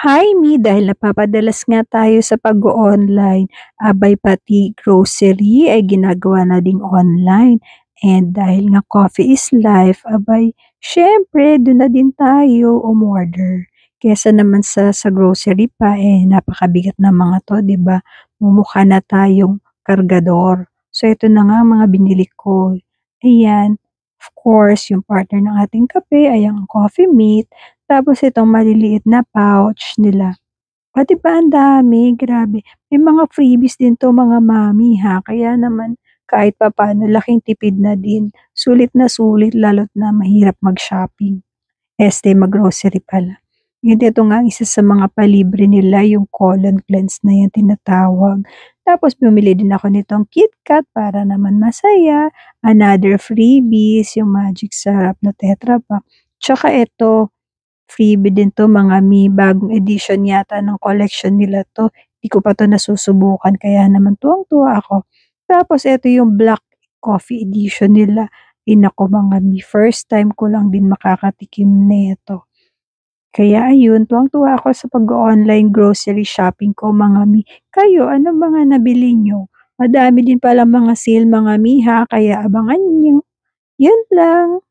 Hi me, dahil napapadalas nga tayo sa pag-o-online, abay pati grocery ay ginagawa na ding online. And dahil nga coffee is life, abay syempre dun na din tayo umorder. Kesa naman sa grocery pa, napakabigat ng mga 'to, 'di ba? Mumukha na tayong kargador. So ito na nga ang mga binili ko. Ayan, of course yung partner ng ating kape ay ang Coffee Mate, tapos itong maliliit na pouch nila. Oh, 'di ba ang dami, grabe. May mga freebies din 'to mga mommy ha, kaya naman kahit papaano laking tipid na din. Sulit na sulit lalo't na mahirap mag-shopping, mag-grocery pala. And ito nga ang isa sa mga palibre nila yung colon cleanse na yan tinatawag. Tapos bumili din ako nitong KitKat para naman masaya, another freebies, yung magic sarap na Tetra Pak. Tsaka ito, freebie din 'to mga mi, bagong edition yata ng collection nila 'to. Di ko pa 'to nasusubukan kaya naman tuwang-tuwa ako. Tapos eto yung black coffee edition nila. Ay naku mga mi, first time ko lang din makakatikim nito. Kaya ayun, tuwang-tuwa ako sa pag-o-online grocery shopping ko mga mi. Kayo, ano mga nabili niyo? Madami din palang mga sale mga mi ha, kaya abangan niyo. Yun lang.